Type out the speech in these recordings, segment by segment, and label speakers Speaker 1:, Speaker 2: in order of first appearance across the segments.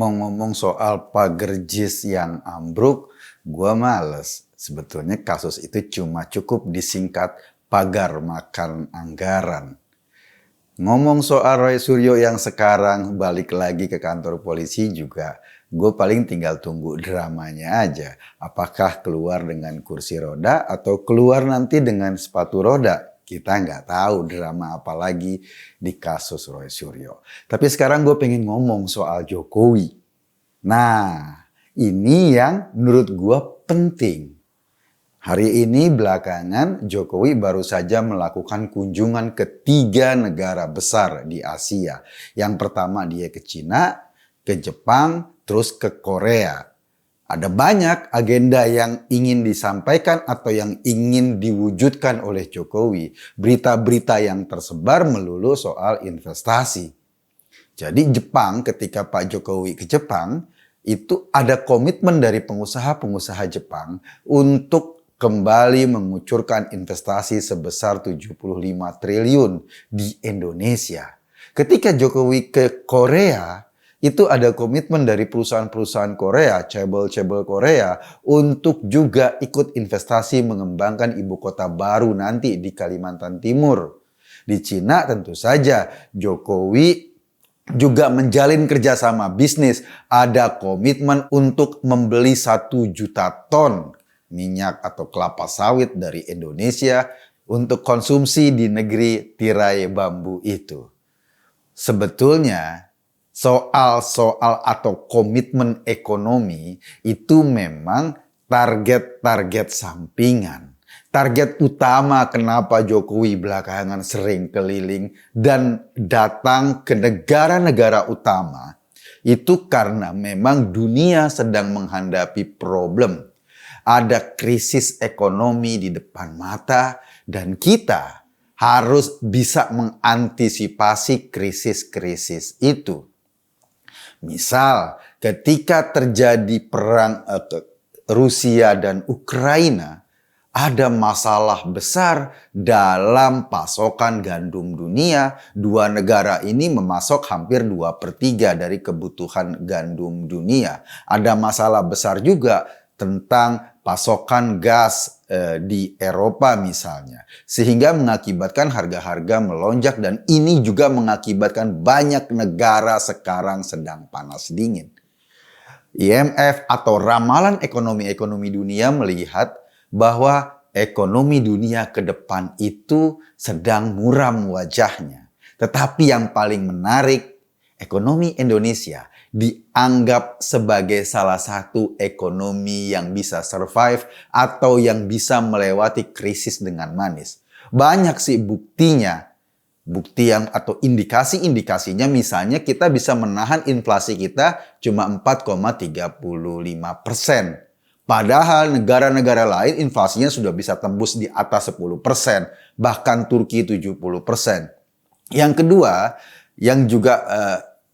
Speaker 1: Ngomong-ngomong soal pagar JIS yang ambruk, gua males. Sebetulnya kasus itu cuma cukup disingkat pagar makan anggaran. Ngomong soal Roy Suryo yang sekarang balik lagi ke kantor polisi juga, gue paling tinggal tunggu dramanya aja. Apakah keluar dengan kursi roda atau keluar nanti dengan sepatu roda? Kita nggak tahu drama apa lagi di kasus Roy Suryo. Tapi sekarang gue pengen ngomong soal Jokowi. Nah, ini yang menurut gue penting. Hari ini belakangan Jokowi baru saja melakukan kunjungan ke 3 negara besar di Asia. Yang pertama dia ke Cina, ke Jepang, terus ke Korea. Ada banyak agenda yang ingin disampaikan atau yang ingin diwujudkan oleh Jokowi. Berita-berita yang tersebar melulu soal investasi. Jadi Jepang, ketika Pak Jokowi ke Jepang, itu ada komitmen dari pengusaha-pengusaha Jepang untuk kembali mengucurkan investasi sebesar 75 triliun di Indonesia. Ketika Jokowi ke Korea, itu ada komitmen dari perusahaan-perusahaan Korea, cabel-cabel Korea, untuk juga ikut investasi mengembangkan ibu kota baru nanti di Kalimantan Timur. Di Cina tentu saja Jokowi juga menjalin kerjasama bisnis. Ada komitmen untuk membeli 1 juta ton minyak atau kelapa sawit dari Indonesia untuk konsumsi di negeri tirai bambu itu. Sebetulnya soal atau komitmen ekonomi itu memang target-target sampingan. Target utama kenapa Jokowi belakangan sering keliling dan datang ke negara-negara utama itu karena memang dunia sedang menghadapi problem. Ada krisis ekonomi di depan mata dan kita harus bisa mengantisipasi krisis-krisis itu. Misal ketika terjadi perang Rusia dan Ukraina, ada masalah besar dalam pasokan gandum dunia. 2 negara ini memasok hampir 2/3 dari kebutuhan gandum dunia. Ada masalah besar juga tentang pasokan gas di Eropa misalnya. Sehingga mengakibatkan harga-harga melonjak dan ini juga mengakibatkan banyak negara sekarang sedang panas dingin. IMF atau ramalan ekonomi dunia melihat bahwa ekonomi dunia ke depan itu sedang muram wajahnya. Tetapi yang paling menarik, ekonomi Indonesia dianggap sebagai salah satu ekonomi yang bisa survive atau yang bisa melewati krisis dengan manis. Banyak sih buktinya. Bukti yang atau indikasi-indikasinya misalnya kita bisa menahan inflasi kita cuma 4,35%. Padahal negara-negara lain inflasinya sudah bisa tembus di atas 10%. Bahkan Turki 70%. Yang kedua, yang juga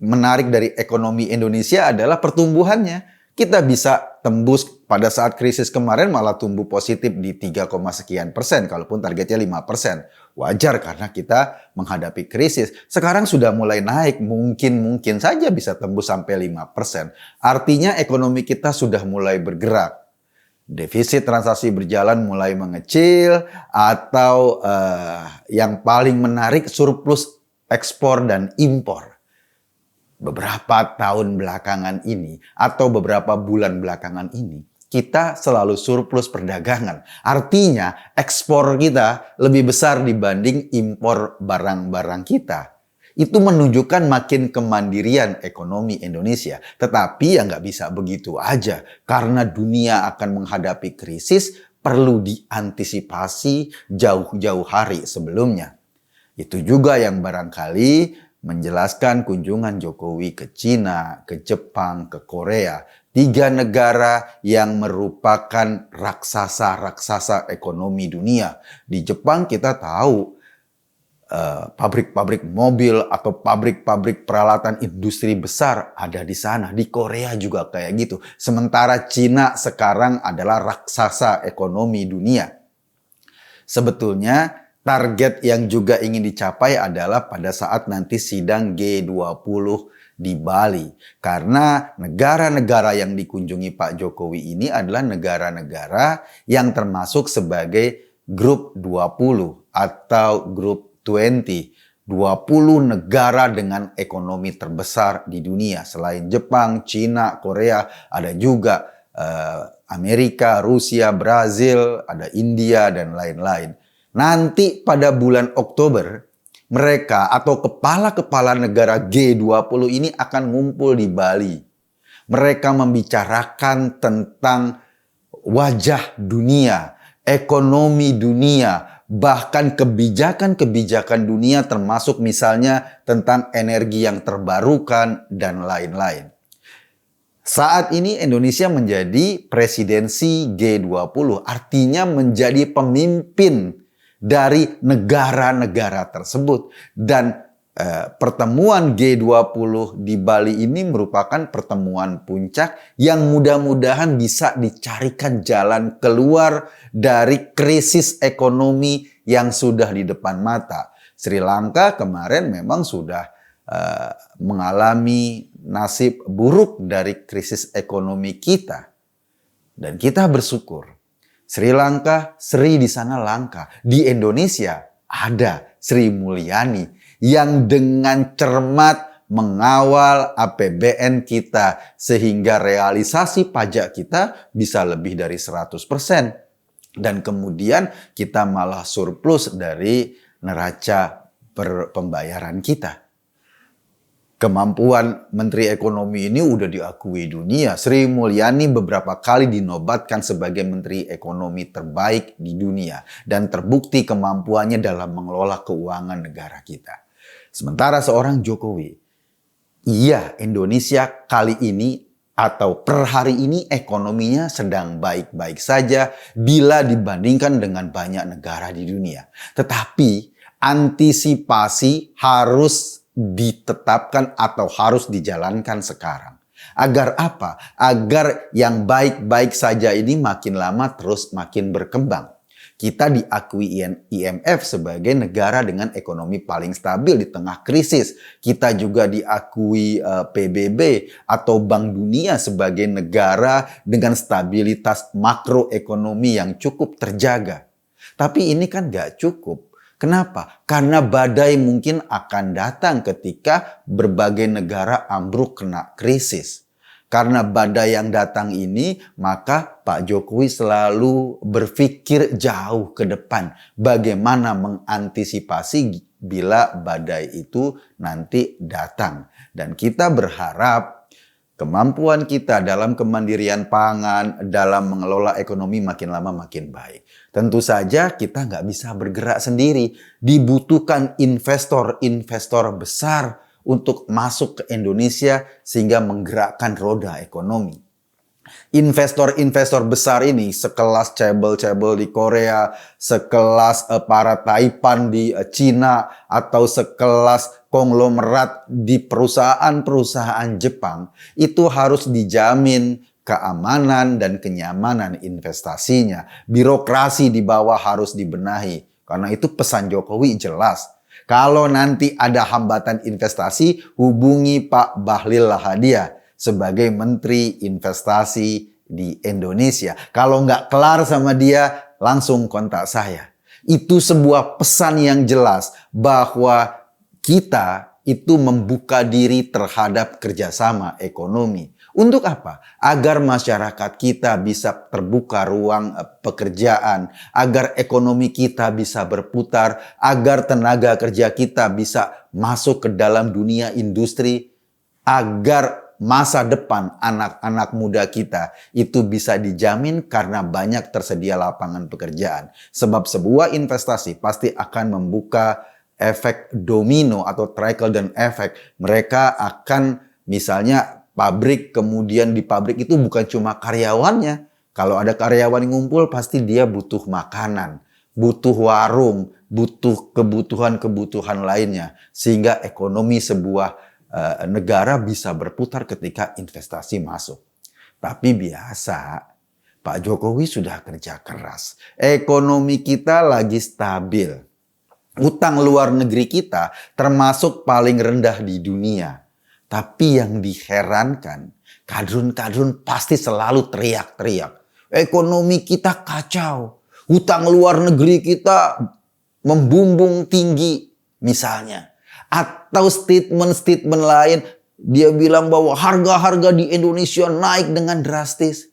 Speaker 1: menarik dari ekonomi Indonesia adalah pertumbuhannya. Kita bisa tembus pada saat krisis kemarin malah tumbuh positif di 3, sekian persen. Kalaupun targetnya 5%. Wajar karena kita menghadapi krisis. Sekarang sudah mulai naik. Mungkin saja bisa tembus sampai 5%. Artinya ekonomi kita sudah mulai bergerak. Defisit transaksi berjalan mulai mengecil. Atau yang paling menarik surplus ekspor dan impor. Beberapa tahun belakangan ini atau beberapa bulan belakangan ini kita selalu surplus perdagangan. Artinya ekspor kita lebih besar dibanding impor barang-barang kita. Itu menunjukkan makin kemandirian ekonomi Indonesia. Tetapi ya nggak bisa begitu aja. Karena dunia akan menghadapi krisis perlu diantisipasi jauh-jauh hari sebelumnya. Itu juga yang barangkali menjelaskan kunjungan Jokowi ke Cina, ke Jepang, ke Korea. 3 negara yang merupakan raksasa-raksasa ekonomi dunia. Di Jepang kita tahu pabrik-pabrik mobil atau pabrik-pabrik peralatan industri besar ada di sana. Di Korea juga kayak gitu. Sementara Cina sekarang adalah raksasa ekonomi dunia. Sebetulnya target yang juga ingin dicapai adalah pada saat nanti sidang G20 di Bali. Karena negara-negara yang dikunjungi Pak Jokowi ini adalah negara-negara yang termasuk sebagai grup 20 atau grup 20. 20 negara dengan ekonomi terbesar di dunia. Selain Jepang, Cina, Korea, ada juga Amerika, Rusia, Brazil, ada India, dan lain-lain. Nanti pada bulan Oktober, mereka atau kepala-kepala negara G20 ini akan ngumpul di Bali. Mereka membicarakan tentang wajah dunia, ekonomi dunia, bahkan kebijakan-kebijakan dunia termasuk misalnya tentang energi yang terbarukan dan lain-lain. Saat ini Indonesia menjadi presidensi G20, artinya menjadi pemimpin dari negara-negara tersebut. Dan pertemuan G20 di Bali ini merupakan pertemuan puncak yang mudah-mudahan bisa dicarikan jalan keluar dari krisis ekonomi yang sudah di depan mata. Sri Lanka kemarin memang sudah mengalami nasib buruk dari krisis ekonomi kita. Dan kita bersyukur. Sri Lanka, Sri di sana langka. Di Indonesia ada Sri Mulyani yang dengan cermat mengawal APBN kita sehingga realisasi pajak kita bisa lebih dari 100%. Dan kemudian kita malah surplus dari neraca pembayaran kita. Kemampuan Menteri Ekonomi ini udah diakui dunia. Sri Mulyani beberapa kali dinobatkan sebagai Menteri Ekonomi terbaik di dunia. Dan terbukti kemampuannya dalam mengelola keuangan negara kita. Sementara seorang Jokowi, iya Indonesia kali ini atau per hari ini ekonominya sedang baik-baik saja bila dibandingkan dengan banyak negara di dunia. Tetapi antisipasi harus ditetapkan atau harus dijalankan sekarang. Agar apa? Agar yang baik-baik saja ini makin lama terus makin berkembang. Kita diakui IMF sebagai negara dengan ekonomi paling stabil di tengah krisis. Kita juga diakui PBB atau Bank Dunia sebagai negara dengan stabilitas makroekonomi yang cukup terjaga. Tapi ini kan gak cukup. Kenapa? Karena badai mungkin akan datang ketika berbagai negara ambruk kena krisis. Karena badai yang datang ini, maka Pak Jokowi selalu berpikir jauh ke depan. Bagaimana mengantisipasi bila badai itu nanti datang. Dan kita berharap kemampuan kita dalam kemandirian pangan, dalam mengelola ekonomi makin lama makin baik. Tentu saja kita nggak bisa bergerak sendiri. Dibutuhkan investor-investor besar untuk masuk ke Indonesia sehingga menggerakkan roda ekonomi. Investor-investor besar ini sekelas cebol-cebol di Korea, sekelas para Taipan di Cina, atau sekelas konglomerat di perusahaan-perusahaan Jepang, itu harus dijamin keamanan dan kenyamanan investasinya. Birokrasi di bawah harus dibenahi. Karena itu pesan Jokowi jelas. Kalau nanti ada hambatan investasi, hubungi Pak Bahlil Lahadalia sebagai Menteri Investasi di Indonesia. Kalau nggak kelar sama dia, langsung kontak saya. Itu sebuah pesan yang jelas bahwa kita itu membuka diri terhadap kerjasama ekonomi. Untuk apa? Agar masyarakat kita bisa terbuka ruang pekerjaan, agar ekonomi kita bisa berputar, agar tenaga kerja kita bisa masuk ke dalam dunia industri, agar masa depan anak-anak muda kita itu bisa dijamin karena banyak tersedia lapangan pekerjaan. Sebab sebuah investasi pasti akan membuka efek domino atau trickle down effect. Mereka akan misalnya pabrik, kemudian di pabrik itu bukan cuma karyawannya. Kalau ada karyawan yang ngumpul, pasti dia butuh makanan, butuh warung, butuh kebutuhan-kebutuhan lainnya. Sehingga ekonomi sebuah negara bisa berputar ketika investasi masuk. Tapi biasa, Pak Jokowi sudah kerja keras. Ekonomi kita lagi stabil. Utang luar negeri kita termasuk paling rendah di dunia. Tapi yang diherankan, kadrun-kadrun pasti selalu teriak-teriak. Ekonomi kita kacau. Hutang luar negeri kita membumbung tinggi misalnya. Atau statement-statement lain, dia bilang bahwa harga-harga di Indonesia naik dengan drastis.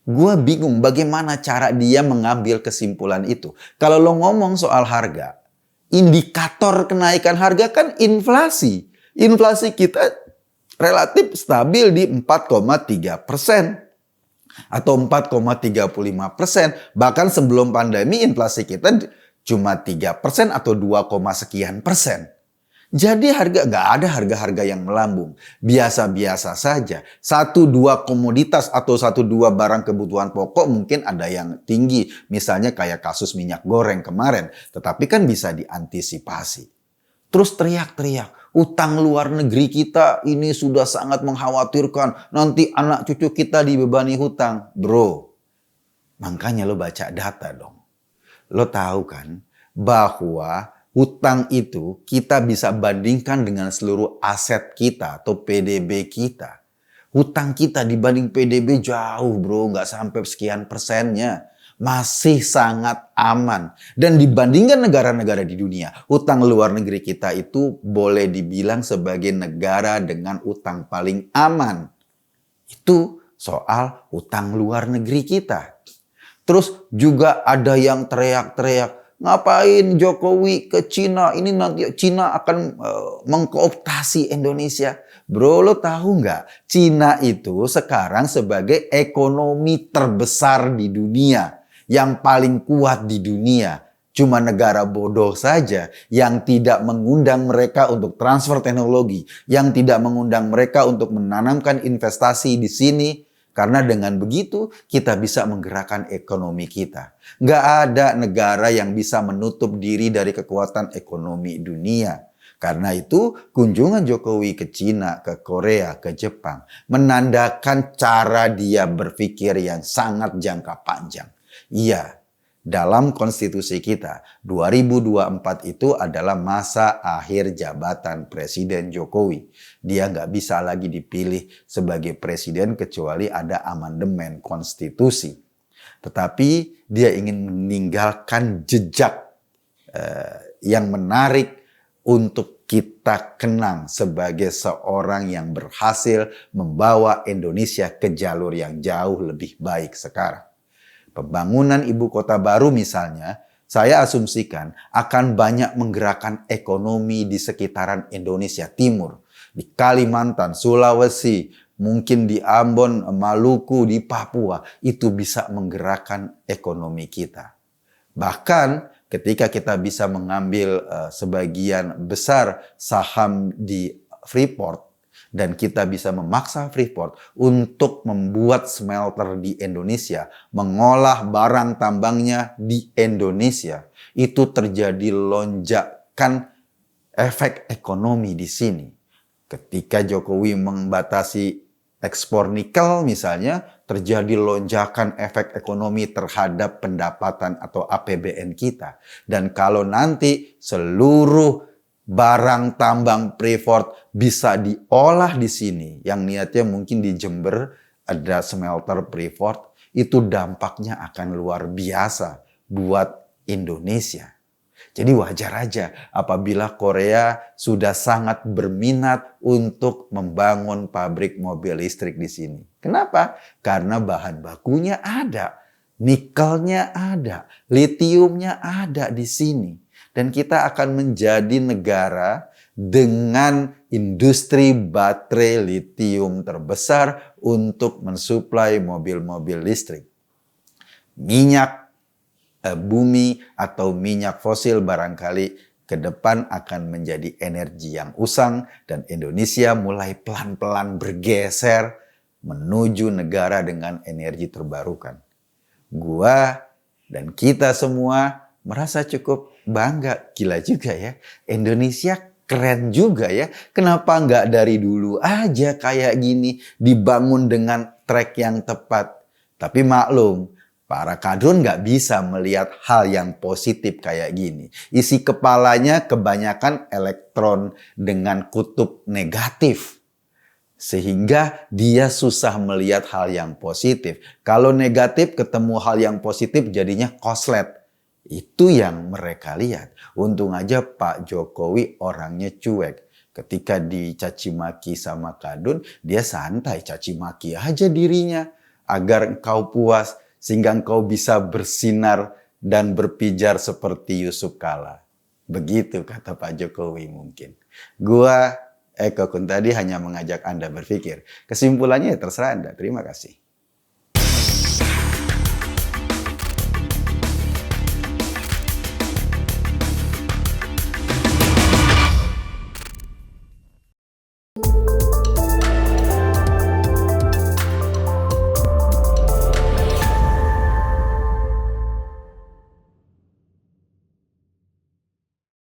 Speaker 1: Gue bingung bagaimana cara dia mengambil kesimpulan itu. Kalau lo ngomong soal harga, indikator kenaikan harga kan inflasi. Inflasi kita relatif stabil di 4,3% atau 4,35%. Bahkan sebelum pandemi inflasi kita cuma 3% atau 2, sekian persen. Jadi nggak ada harga-harga yang melambung. Biasa-biasa saja. 1-2 komoditas atau 1-2 barang kebutuhan pokok mungkin ada yang tinggi. Misalnya kayak kasus minyak goreng kemarin. Tetapi kan bisa diantisipasi. Terus teriak-teriak. Utang luar negeri kita ini sudah sangat mengkhawatirkan. Nanti anak cucu kita dibebani hutang. Bro, makanya lo baca data dong. Lo tahu kan bahwa hutang itu kita bisa bandingkan dengan seluruh aset kita atau PDB kita. Hutang kita dibanding PDB jauh bro, nggak sampai sekian persennya. Masih sangat aman. Dan dibandingkan negara-negara di dunia, hutang luar negeri kita itu boleh dibilang sebagai negara dengan hutang paling aman. Itu soal hutang luar negeri kita. Terus juga ada yang teriak-teriak, ngapain Jokowi ke Cina? Ini nanti Cina akan mengkooptasi Indonesia. Bro, lo tahu nggak? Cina itu sekarang sebagai ekonomi terbesar di dunia. Yang paling kuat di dunia. Cuma negara bodoh saja yang tidak mengundang mereka untuk transfer teknologi. Yang tidak mengundang mereka untuk menanamkan investasi di sini. Karena dengan begitu kita bisa menggerakkan ekonomi kita. Nggak ada negara yang bisa menutup diri dari kekuatan ekonomi dunia. Karena itu kunjungan Jokowi ke Cina, ke Korea, ke Jepang menandakan cara dia berpikir yang sangat jangka panjang. Iya, dalam konstitusi kita 2024 itu adalah masa akhir jabatan Presiden Jokowi. Dia nggak bisa lagi dipilih sebagai presiden kecuali ada amandemen konstitusi. Tetapi dia ingin meninggalkan jejak yang menarik untuk kita kenang sebagai seorang yang berhasil membawa Indonesia ke jalur yang jauh lebih baik sekarang. Pembangunan ibu kota baru misalnya, saya asumsikan akan banyak menggerakkan ekonomi di sekitaran Indonesia Timur. Di Kalimantan, Sulawesi, mungkin di Ambon, Maluku, di Papua. Itu bisa menggerakkan ekonomi kita. Bahkan ketika kita bisa mengambil sebagian besar saham di Freeport, dan kita bisa memaksa Freeport untuk membuat smelter di Indonesia, mengolah barang tambangnya di Indonesia, itu terjadi lonjakan efek ekonomi di sini. Ketika Jokowi membatasi ekspor nikel misalnya, terjadi lonjakan efek ekonomi terhadap pendapatan atau APBN kita. Dan kalau nanti seluruh barang tambang Freeport bisa diolah di sini, yang niatnya mungkin di Jember ada smelter Freeport, itu dampaknya akan luar biasa buat Indonesia. Jadi wajar aja apabila Korea sudah sangat berminat untuk membangun pabrik mobil listrik di sini. Kenapa? Karena bahan bakunya ada, nikelnya ada, litiumnya ada di sini. Dan kita akan menjadi negara dengan industri baterai litium terbesar untuk mensuplai mobil-mobil listrik. Minyak bumi atau minyak fosil barangkali ke depan akan menjadi energi yang usang dan Indonesia mulai pelan-pelan bergeser menuju negara dengan energi terbarukan. Gua dan kita semua merasa cukup bangga. Gila juga ya. Indonesia keren juga ya. Kenapa nggak dari dulu aja kayak gini. Dibangun dengan track yang tepat. Tapi maklum, para kadrun nggak bisa melihat hal yang positif kayak gini. Isi kepalanya kebanyakan elektron dengan kutub negatif. Sehingga dia susah melihat hal yang positif. Kalau negatif ketemu hal yang positif jadinya koslet. Itu yang mereka lihat. Untung aja Pak Jokowi orangnya cuek. Ketika dicaci maki sama Kadun, dia santai caci maki aja dirinya. Agar engkau puas, sehingga engkau bisa bersinar dan berpijar seperti Yusuf Kala. Begitu kata Pak Jokowi mungkin. Gua Eko Kuntadi hanya mengajak Anda berpikir. Kesimpulannya ya terserah Anda. Terima kasih.